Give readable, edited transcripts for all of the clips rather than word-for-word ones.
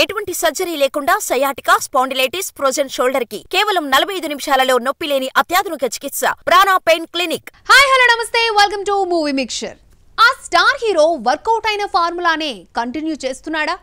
ఎటువంటి సర్జరీ లేకుండా sciatica, spondylitis, frozen shoulder కి కేవలం 45 నిమిషాలలో నొప్పి లేని అత్యాధునిక చికిత్స ప్రాణ పెయిన్ క్లినిక్. హాయ్ హలో నమస్తే, వెల్కమ్ టు మూవీ మిక్చర్. ఆ స్టార్ హీరో వర్కౌట్ అయిన ఫార్ములానే కంటిన్యూ చేస్తున్నాడా?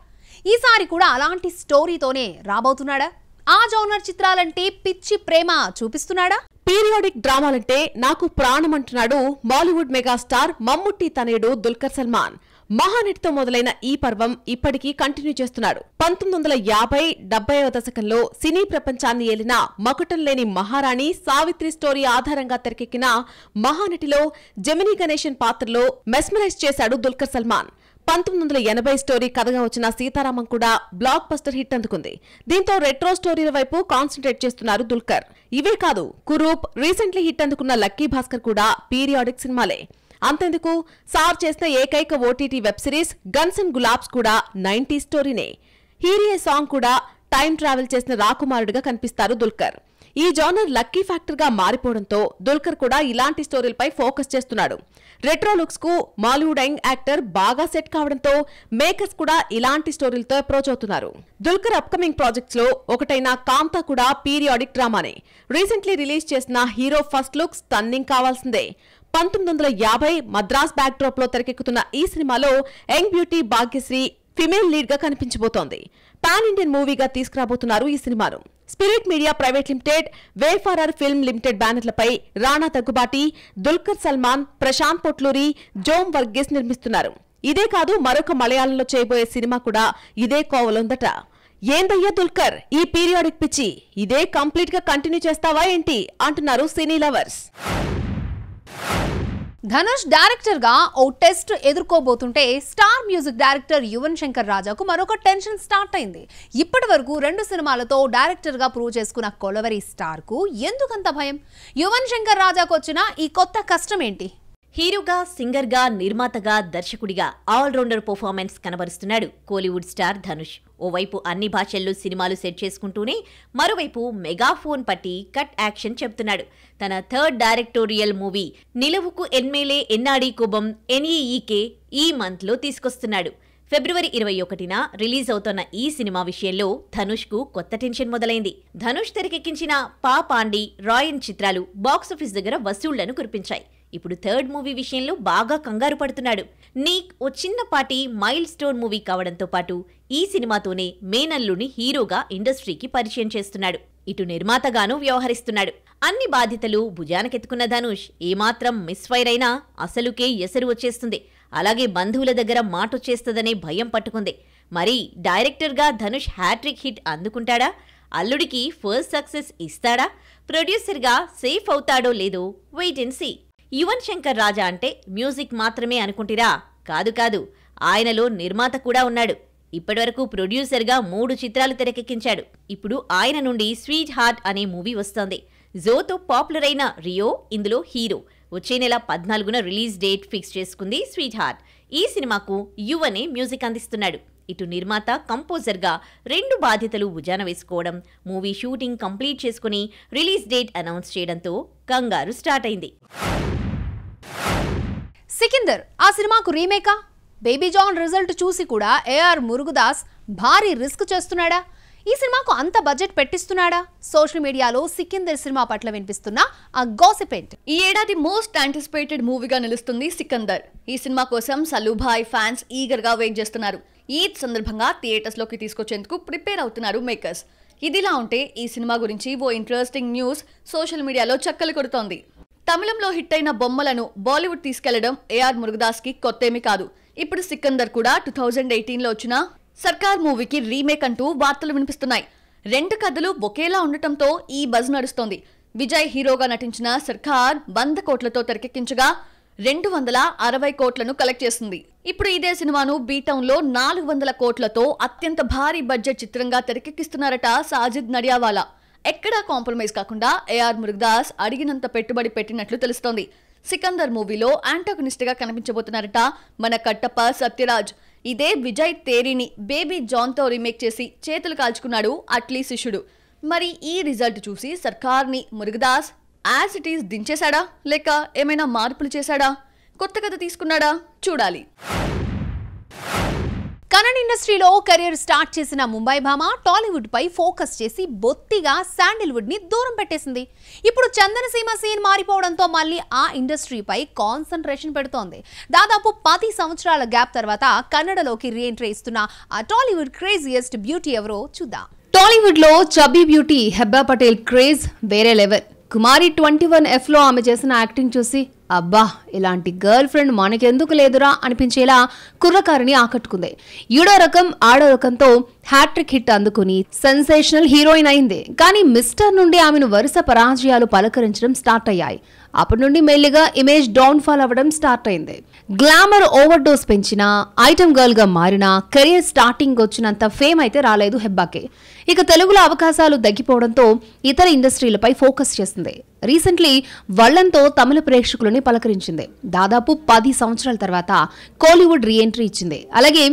ఈసారి కూడా అలాంటి స్టోరీతోనే రాబోతున్నాడా? ఆ జోనర్ చిత్రాలంటే పిచ్చి ప్రేమ చూపిస్తున్నాడా? పీరియాడిక్ డ్రామాలంటే నాకు ప్రాణం అంటున్నాడు బాలీవుడ్ మెగాస్టార్ మమ్ముట్టి తనయుడు దుల్కర్ సల్మాన్. మహానటితో మొదలైన ఈ పర్వం ఇప్పటికీ కంటిన్యూ చేస్తున్నాడు. 1950-70వ దశకంలో సినీ ప్రపంచాన్ని ఏలిన మకుటం లేని మహారాణి సావిత్రి స్టోరీ ఆధారంగా తెరకెక్కిన మహానటిలో జెమినీ గణేశన్ పాత్రలో మెస్మరైజ్ చేశాడు దుల్కర్ సల్మాన్. 1980 స్టోరీ కథగా వచ్చిన సీతారామం కూడా బ్లాక్ బస్టర్ హిట్ అందుకుంది. దీంతో రెట్రో స్టోరీల వైపు కాన్సన్ట్రేట్ చేస్తున్నారు దుల్కర్. ఇవే కాదు, కురూప్, రీసెంట్లీ హిట్ అందుకున్న లక్కీ భాస్కర్ కూడా పీరియాడిక్ సినిమాలే. అంతెందుకు, సార్ చేసిన ఏకైక OTT web series guns and Gulaabs కూడా 90s స్టోరీనే. హీరియే సాంగ్ కూడా టైం ట్రావెల్ చేసిన రాకుమారుడిగా కనిపిస్తారు దుల్కర్. ఈ జానర్ లక్కీ ఫ్యాక్టర్ గా మారిపోవడంతో దుల్కర్ కూడా ఇలాంటి స్టోరీలపై ఫోకస్ చేస్తున్నాడు. రెట్రో లుక్స్ కు మాలీవుడ్ యంగ్ యాక్టర్ బాగా సెట్ కావడంతో మేకర్స్ కూడా ఇలాంటి స్టోరీలతో అప్రోచ్ అవుతున్నారు. దుల్కర్ అప్కమింగ్ ప్రాజెక్ట్స్ లో ఒకటైన కాంతా కూడా పీరియాడిక్ డ్రామానే. రీసెంట్లీ రిలీజ్ చేసిన హీరో ఫస్ట్ లుక్ స్టన్నింగ్ కావాల్సిందే. 1950 మద్రాస్ బ్యాక్ డ్రాప్ లో తెరకెక్కుతున్న ఈ సినిమాలో young beauty Bhagyashri female lead గా కనిపించబోతోంది. పాన్ ఇండియన్ మూవీగా తీసుకురాబోతున్నారు ఈ సినిమాను. Spirit Media Private Limited, Wayfarer Film Limited బ్యానర్లపై రాణా దగ్గుబాటి, దుల్కర్ సల్మాన్, ప్రశాంత్ పొట్లూరి, జోమ్ వర్గీస్ నిర్మిస్తున్నారు. ఇదే కాదు, మరొక మలయాళంలో చేయబోయే సినిమా కూడా ఇదే కోవలుందట. ఏందయ్యా దుల్కర్, ఈ పీరియాడిక్ పిచ్చి ఇదే కంప్లీట్ గా కంటిన్యూ చేస్తావా ఏంటి అంటున్నారు సినీ లవర్స్. ధనుష్ డైరెక్టర్ గా ఓ టెస్ట్ ఎదుర్కోబోతుంటే star music director Yuvan Shankar రాజాకు మరొక టెన్షన్ స్టార్ట్ అయింది. ఇప్పటి వరకు 2 సినిమాలతో డైరెక్టర్ గా ప్రూవ్ చేసుకున్న కొలవరి స్టార్ కు ఎందుకంత భయం? యువన్ శంకర్ రాజాకు వచ్చిన ఈ కొత్త కష్టం ఏంటి? హీరోగా, సింగర్గా, నిర్మాతగా, దర్శకుడిగా ఆల్రౌండర్ పర్ఫార్మెన్స్ కనబరుస్తున్నాడు కోలీవుడ్ స్టార్ ధనుష్. ఓవైపు అన్ని భాషల్లో సినిమాలు సెట్ చేసుకుంటూనే మరోవైపు మెగాఫోన్ పట్టి కట్ యాక్షన్ చెప్తున్నాడు. తన థర్డ్ డైరెక్టోరియల్ మూవీ నిలవుకు ఎన్మేలే ఎన్నాడి కుబం ఎన్ఈఈకే ఈ మంత్ లో తీసుకొస్తున్నాడు. ఫిబ్రవరి 21న రిలీజ్ అవుతున్న ఈ సినిమా విషయంలో ధనుష్ కు కొత్త టెన్షన్ మొదలైంది. ధనుష్ తెరకెక్కించిన పా పాండి, రాయన్ చిత్రాలు బాక్సాఫీస్ దగ్గర వసూళ్లను కురిపించాయి. ఇప్పుడు థర్డ్ మూవీ విషయంలో బాగా కంగారు పడుతున్నాడు. నీక్ ఓ చిన్నపాటి మైల్ స్టోన్ మూవీ కావడంతో పాటు ఈ సినిమాతోనే మేనల్లుని హీరోగా ఇండస్ట్రీకి పరిచయం చేస్తున్నాడు. ఇటు నిర్మాతగానూ వ్యవహరిస్తున్నాడు. అన్ని బాధ్యతలు భుజానకెత్తుకున్న ధనుష్ ఏమాత్రం మిస్ఫైర్ అయినా అసలుకే ఎసరు వచ్చేస్తుంది. అలాగే బంధువుల దగ్గర మాటొచ్చేస్తదనే భయం పట్టుకుంది. మరి డైరెక్టర్గా ధనుష్ హ్యాట్రిక్ హిట్ అందుకుంటాడా? అల్లుడికి ఫస్ట్ సక్సెస్ ఇస్తాడా? ప్రొడ్యూసర్గా సేఫ్ అవుతాడో లేదో wait and see. Yuvan Shankar Raja అంటే మ్యూజిక్ మాత్రమే అనుకుంటారా? కాదు కాదు, ఆయనలో నిర్మాత కూడా ఉన్నాడు. ఇప్పటివరకు ప్రొడ్యూసర్గా 3 చిత్రాలు తెరకెక్కించాడు. ఇప్పుడు ఆయన నుండి స్వీట్ హార్ట్ అనే మూవీ వస్తోంది. జోతో పాపులర్ అయిన రియో ఇందులో హీరో. వచ్చే నెల 14న రిలీజ్ డేట్ ఫిక్స్ చేసుకుంది స్వీట్ హార్ట్. ఈ సినిమాకు యువనే మ్యూజిక్ అందిస్తున్నాడు. ఇటు నిర్మాత, కంపోజర్గా 2 బాధ్యతలు భుజాన వేసుకోవడం, మూవీ షూటింగ్ కంప్లీట్ చేసుకుని రిలీజ్ డేట్ అనౌన్స్ చేయడంతో కంగారు స్టార్ట్ అయింది. సికిందర్ ఆ సినిమాకు రీమేకా? బేబీ జాన్ రిజల్ట్ చూసి కూడా ఏఆర్ మురుగదాస్ భారీ రిస్క్ చేస్తున్నాడా? ఈ సినిమాకు అంత బడ్జెట్ పెట్టిస్తున్నాడా? సోషల్ మీడియాలో సికిందర్ సినిమా పట్ల వినిపిస్తున్న ఆ గాసిప్ ఏంటి? ఈ ఏడాది మోస్ట్ యాంటిసిపేటెడ్ మూవీగా నిలుస్తుంది సికందర్. ఈ సినిమా కోసం సలూభాయ్ ఫ్యాన్స్ ఈగర్ గా వెయిట్ చేస్తున్నారు. ఈద్ సందర్భంగా థియేటర్స్ లోకి తీసుకొచ్చేందుకు ప్రిపేర్ అవుతున్నారు మేకర్స్. ఇదిలా ఉంటే ఈ సినిమా గురించి ఓ ఇంట్రెస్టింగ్ న్యూస్ సోషల్ మీడియాలో చక్కలు కొడుతోంది. తమిళంలో హిట్ అయిన బొమ్మలను బాలీవుడ్ తీసుకెళ్లడం ఏఆర్ మురుగదాస్ కి కొత్తేమీ కాదు. ఇప్పుడు సికందర్ కూడా 2018లో వచ్చిన సర్కార్ మూవీకి రీమేక్ అంటూ వార్తలు వినిపిస్తున్నాయి. 2 కథలు ఒకేలా ఉండటంతో ఈ బజ్ నడుస్తోంది. విజయ్ హీరోగా నటించిన సర్కార్ 100 కోట్లతో తెరకెక్కించగా 260 కోట్లను కలెక్ట్ చేసింది. ఇప్పుడు ఇదే సినిమాను బీటౌన్ లో 400 కోట్లతో అత్యంత భారీ బడ్జెట్ చిత్రంగా తెరకెక్కిస్తున్నారట సాజిద్ నడియావాలా. ఎక్కడా కాంప్రమైజ్ కాకుండా ఏఆర్ మురుగదాస్ అడిగినంత పెట్టుబడి పెట్టినట్లు తెలుస్తోంది. సికందర్ మూవీలో యాంటాగనిస్ట్ గా కనిపించబోతున్నారట మన కట్టప్ప సత్యరాజ్. ఇదే విజయ్ తేరీని బేబీ జాన్ తో రీమేక్ చేసి చేతులు కాల్చుకున్నాడు అట్లీ శిష్యుడు. మరి ఈ రిజల్ట్ చూసి సర్కార్ ని మురుగదాస్ యాజ్ ఇట్ ఈస్ దించేశాడా, లేక ఏమైనా మార్పులు చేశాడా, కొత్త కథ తీసుకున్నాడా? చూడాలి. కన్నడ ఇండస్ట్రీలో కెరీర్ స్టార్ట్ చేసిన ముంబై భామ టాలీవుడ్ పై ఫోకస్ చేసి బొత్తిగా శాండిల్వుడ్ ని దూరం పెట్టేసింది. ఇప్పుడు చందనసీమ సీన్ మారిపోవడంతో మళ్ళీ ఆ ఇండస్ట్రీపై కాన్సంట్రేషన్ పెడుతోంది. దాదాపు 10 సంవత్సరాల గ్యాప్ తర్వాత కన్నడలోకి రీఎంట్రీ ఇస్తున్న ఆ టాలీవుడ్ క్రేజియస్ట్ బ్యూటీ ఎవరో చూద్దాం. టాలీవుడ్ లో chubby beauty Hebah Patel craze వేరే లెవెల్. కుమారి 21F లో ఆమె చేసిన యాక్టింగ్ చూసి అబ్బా ఇలాంటి గర్ల్ ఫ్రెండ్ మనకెందుకు లేదురా అనిపించేలా కుర్రకారిని ఆకట్టుకుంది. ఈడో రకం ఆడో రకంతో హ్యాట్రిక్ హిట్ అందుకుని సెన్సేషనల్ హీరోయిన్ అయింది. కానీ మిస్టర్ నుండి ఆమెను వరుస పరాజయాలు పలకరించడం స్టార్ట్ అయ్యాయి. అప్పటి నుండి మెల్లిగా ఇమేజ్ డౌన్ ఫాల్ అవ్వడం స్టార్ట్ అయింది. గ్లామర్ ఓవర్ డోస్ పెంచినా, ఐటమ్ గర్ల్ గా మారినా కెరీర్ స్టార్టింగ్ వచ్చినంత ఫేమ్ అయితే రాలేదు హెబ్బాకి. ఇక తెలుగులో అవకాశాలు తగ్గిపోవడంతో ఇతర ఇండస్ట్రీలపై ఫోకస్ చేసింది. రీసెంట్లీ వళ్లంతో తమిళ ప్రేక్షకులని పలకరించింది. దాదాపు 10 సంవత్సరాల తర్వాత కోలీవుడ్ రీఎంట్రీ ఇచ్చింది. అలాగే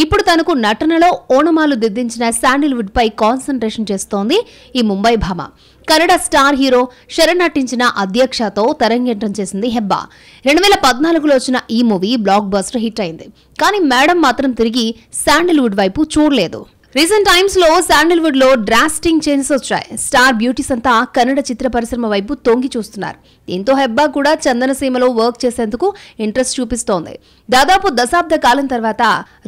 ఇప్పుడు తనకు నటనలో ఓనమాలు దిద్దించిన శాండిల్వుడ్ పై కాన్సంట్రేషన్ చేస్తోంది ఈ ముంబై భామ. కన్నడ స్టార్ హీరో శరణ్ నటించిన అధ్యక్షతో తెరంగేట్రం చేసింది హెబ్బా. 2014లో వచ్చిన ఈ మూవీ బ్లాక్ బస్టర్ హిట్ అయింది. కానీ మేడం మాత్రం తిరిగి శాండిల్వుడ్ వైపు చూడలేదు. రీసెంట్ టైమ్స్ లో శాండిల్వుడ్ లో డ్రాస్టింగ్ చేంజెస్ వచ్చాయి. స్టార్ బ్యూటీస్ అంతా కన్నడ చిత్ర పరిశ్రమ వైపు తొంగి చూస్తున్నారు. దీంతో హెబ్బా కూడా చందనసీమలో వర్క్ చేసేందుకు ఇంట్రెస్ట్ చూపిస్తోంది. దాదాపు దశాబ్ద కాలం తర్వాత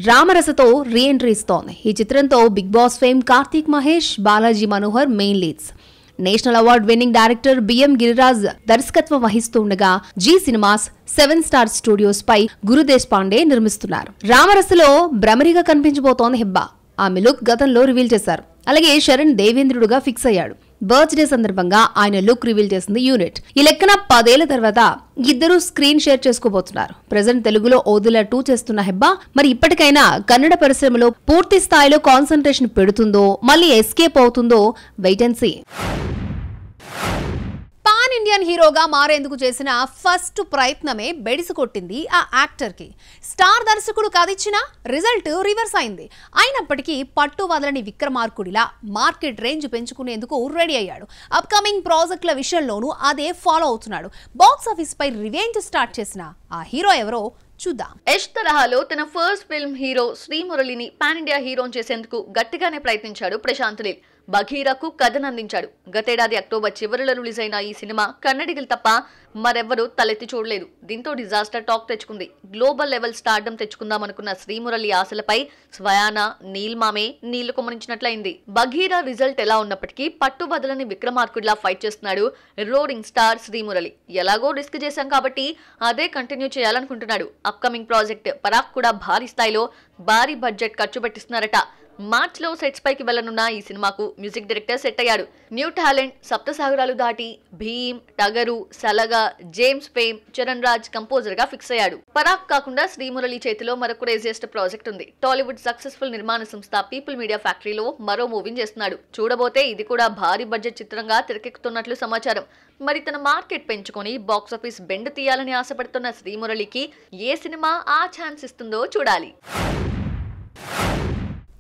రామరసతో రీఎంట్రీ ఇస్తోంది. ఈ చిత్రంతో Bigg Boss fame Karthik Mahesh, Balaji Manohar main leads. National award winning director BM Giriraj దర్శకత్వం వహిస్తుండగా జీ సినిమాస్ 7 స్టార్ స్టూడియోస్ పై గురు దేశపాండే నిర్మిస్తున్నారు. రామరసలో భ్రమరిగా కనిపించబోతోంది హెబ్బా. ఆమె లుక్ గతంలో రివీల్ చేశారు. అలాగే శరణ్ దేవేంద్రుడుగా ఫిక్స్ అయ్యాడు. బర్త్డే సందర్భంగా ఆయన లుక్ రివీల్ చేసింది యూనిట్. ఈ లెక్కన 10 ఏళ్ల తర్వాత ఇద్దరు స్క్రీన్ షేర్ చేసుకోబోతున్నారు. ప్రెజెంట్ తెలుగులో ఓదుల 2 చేస్తున్న హెబ్బా మరి ఇప్పటికైనా కన్నడ పరిశ్రమలో పూర్తి స్థాయిలో కాన్సంట్రేషన్ పెడుతుందో మళ్ళీ ఎస్కేప్ అవుతుందో wait and see. Pan Indian హీరోగా మారేందుకు చేసిన ఫస్ట్ ప్రయత్నమే బెడిసికొట్టింది ఆ యాక్టర్ కి. స్టార్ దర్శకుడు కదిచ్చిన రిజల్ట్ రివర్స్ అయింది. అయినప్పటికీ పట్టు వదలని విక్రమార్కుడిలా మార్కెట్ రేంజ్ పెంచుకునేందుకు రెడీ అయ్యాడు. అప్కమింగ్ ప్రాజెక్టుల విషయంలోనూ అదే ఫాలో అవుతున్నాడు. బాక్స్ ఆఫీస్ పై రివెంజ్ స్టార్ట్ చేసిన ఆ హీరో ఎవరో చూద్దాం. యష్ తరహాలో తన ఫస్ట్ ఫిల్మ్ హీరో శ్రీమురళిని పాన్ ఇండియా హీరోని చేసేందుకు గట్టిగానే ప్రయత్నించాడు ప్రశాంత్ నీల్. బఘీరాకు కథనందించాడు. గతేడాది అక్టోబర్ చివరిలో రిలీజ్ అయిన ఈ సినిమా కన్నడిగలు తప్ప మరెవ్వరూ తలెత్తి చూడలేదు. దీంతో డిజాస్టర్ టాక్ తెచ్చుకుంది. గ్లోబల్ లెవెల్ స్టార్డమ్ తెచ్చుకుందామనుకున్న శ్రీమురళి ఆశలపై స్వయాన నీల్ మామే నీళ్లు కొమ్మరించినట్లయింది. బఘీరా రిజల్ట్ ఎలా ఉన్నప్పటికీ పట్టు వదలని విక్రమార్కుడిలా ఫైట్ చేస్తున్నాడు రోరింగ్ స్టార్ శ్రీమురళి. ఎలాగో రిస్క్ చేశాం కాబట్టి అదే కంటిన్యూ చేయాలనుకుంటున్నాడు. అప్కమింగ్ ప్రాజెక్ట్ పరాక్ కూడా భారీ స్థాయిలో భారీ బడ్జెట్ ఖర్చు పెట్టిస్తున్నారట. మార్చ్ లో సెట్స్ పైకి వెళ్లనున్న ఈ సినిమాకు మ్యూజిక్ డైరెక్టర్ సెట్ అయ్యాడు. న్యూ టాలెంట్, సప్తసాగరాలు దాటి, Bheem, Tagaru, Salaga, James fame, Charan Raj composer గా ఫిక్స్ అయ్యాడు. పరాక్ కాకుండా శ్రీమురళి చేతిలో మరొక క్రేజియస్ట్ ప్రాజెక్ట్ ఉంది. టాలీవుడ్ సక్సెస్ఫుల్ నిర్మాణ సంస్థ పీపుల్ మీడియా ఫ్యాక్టరీలో మరో మూవీని చేస్తున్నాడు. చూడబోతే ఇది కూడా భారీ బడ్జెట్ చిత్రంగా తెరకెక్కుతున్నట్లు సమాచారం. మరి తన మార్కెట్ పెంచుకొని బాక్స్ ఆఫీస్ బెండ్ తీయాలని ఆశపడుతున్న శ్రీమురళికి ఏ సినిమా ఆ ఛాన్స్ ఇస్తుందో చూడాలి.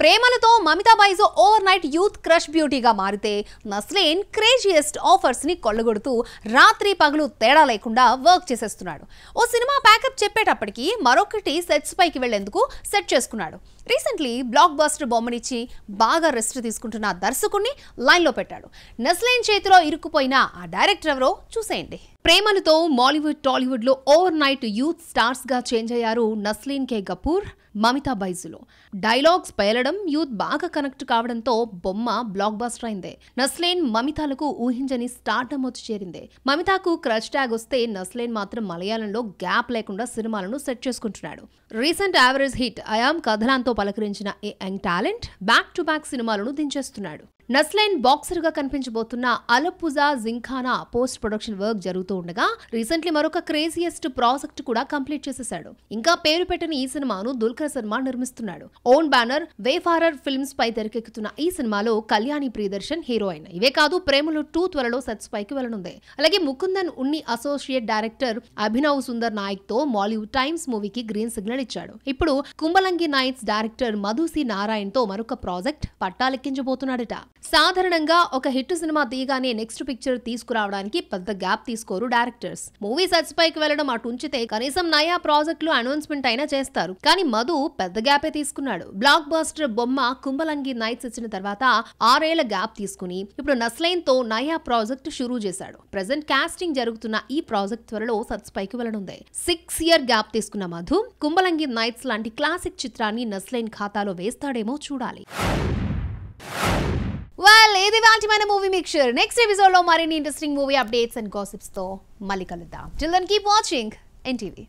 ప్రేమలతో Mamitha Baiju overnight youth crush బ్యూటీగా మారితే నస్లీన్ క్రేజియస్ట్ ఆఫర్స్ ని కొల్లగొడుతూ రాత్రి పగలు తేడా లేకుండా వర్క్ చేసేస్తున్నాడు. ఓ సినిమా ప్యాకప్ చెప్పేటప్పటికి మరొకటి సెట్స్ పైకి వెళ్లేందుకు సెట్ చేసుకున్నాడు. రీసెంట్లీ బ్లాక్ బస్టర్ బొమ్మనిచ్చి బాగా రెస్ట్ తీసుకుంటున్న దర్శకుడిని లైన్ లో పెట్టాడు. నస్లీన్ చేతిలో ఇరుక్కుపోయిన ఆ డైరెక్టర్ ఎవరో చూసేయండి. ప్రేమలతో మాలీవుడ్ టాలీవుడ్ లో ఓవర్ నైట్ యూత్ స్టార్స్ గా చేంజ్ అయ్యారు నస్లీన్ కే గపూర్, మమితా బైజులో. డైలాగ్స్ పేలడం, యూత్ బాగా కనెక్ట్ కావడంతో బొమ్మ బ్లాక్ బస్టర్ అయింది. నస్లీన్ మమితాలకు ఊహించని స్టార్డమ్ వచ్చి చేరింది. మమితాకు క్రష్ ట్యాగ్ వస్తే నస్లీన్ మాత్రం మలయాళంలో గ్యాప్ లేకుండా సినిమాలను సెట్ చేసుకుంటున్నాడు. రీసెంట్ యావరేజ్ హిట్ అయామ్ కథలాంతో పలకరించిన ఈ young talent back to back సినిమాలను దించేస్తున్నాడు. నస్లీన్ బాక్సర్ గా కనిపించబోతున్న Alappuzha Gymkhana post production work జరుగుతూ ఉండగా రీసెంట్లీ మరొక క్రేజియస్ట్ ప్రాజెక్ట్ కూడా కంప్లీట్ చేసేశాడు. ఇంకా పేరు పెట్టిన ఈ సినిమాను దుల్కర్ సల్మాన్ నిర్మిస్తున్నాడు. ఓన్ బ్యానర్ వేఫారర్ ఫిల్మ్స్ పై తెరకెక్కుతున్న ఈ సినిమాలో కళ్యాణి ప్రియదర్శన్ హీరోయిన్. ఇవే కాదు ప్రేమలు 2 త్వరలో సెట్స్ పైకి వెళ్లనుంది. అలాగే ముకుందన్ ఉన్ని అసోసియేట్ డైరెక్టర్ అభినవ్ సుందర్ నాయక్ తో మాలీవుడ్ టైమ్స్ మూవీకి గ్రీన్ సిగ్నల్ ఇచ్చాడు. ఇప్పుడు కుంబలంగి నైట్స్ డైరెక్టర్ మధుసి నారాయణ్ తో మరొక ప్రాజెక్ట్ పట్టాలెక్కించబోతున్నాడట. సాధారణంగా ఒక హిట్ సినిమా తీయగానే నెక్స్ట్ పిక్చర్ తీసుకురావడానికి పెద్ద గ్యాప్ తీసుకోరు డైరెక్టర్స్. మూవీ సెట్స్ పైకి వెళ్లడం అటు ఉంచితే కనీసం నయా ప్రాజెక్టులు అనౌన్స్మెంట్ అయినా చేస్తారు. కానీ మధు పెద్ద గ్యాపే తీసుకున్నాడు. బ్లాక్ బస్టర్ బొమ్మ కుంభలంగి నైట్స్ ఇచ్చిన తర్వాత 6 ఏళ్ల గ్యాప్ తీసుకుని ఇప్పుడు నస్లైన్ తో నయా ప్రాజెక్ట్ షురూ చేశాడు. ప్రెజెంట్ కాస్టింగ్ జరుగుతున్న ఈ ప్రాజెక్ట్ త్వరలో సెట్స్ పైకి వెళ్లనుంది. 6 ఇయర్ గ్యాప్ తీసుకున్న మధు కుంభలంగి నైట్స్ లాంటి క్లాసిక్ చిత్రాన్ని నస్లైన్ ఖాతాలో వేస్తాడేమో చూడాలి. ఇది వాల్టిమైన మూవీ మిక్చర్. నెక్స్ట్ ఎపిసోడ్ లో మరిన్ని interesting movie updates and gossips తో మళ్ళీ కలుద్దాం. Till then keep watching NTV.